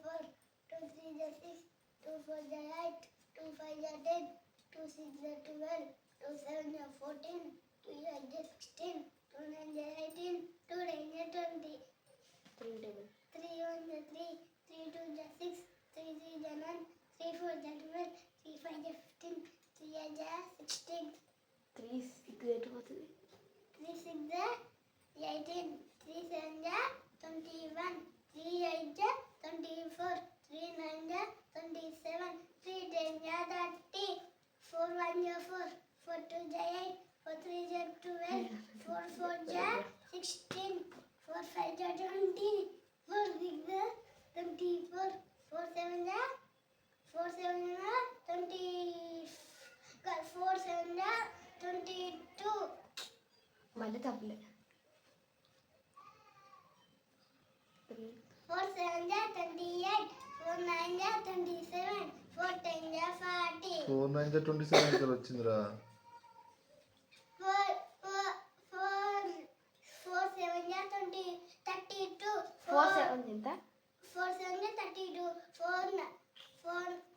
4, 2 3 6, 2 4 8, 2 5 10, 2 6 12, 2 7 14, 2 8 16, 2 9 18, 2 9 20. 3 1 3, 3 2 6, 3 3 9, 3 4 12, 3 5 15, 3 8 16. 3 6 18, 3 7 21, 3 8 24, 3 9 27, 3 10 30, 4 1 4, 4 2 8, 4 3 12, 4 4 16, 4 5 20, 4 6 24, 4 7 20, 4 7 22. మళ్ళీ తప్పలే. 4 7 28, 4 9 27, 4 10 40. 4 9 27 ఇక్కడ వచ్చిందిరా. 4 7 20, 32. 4 7 ఎంత? 4 7 32. 4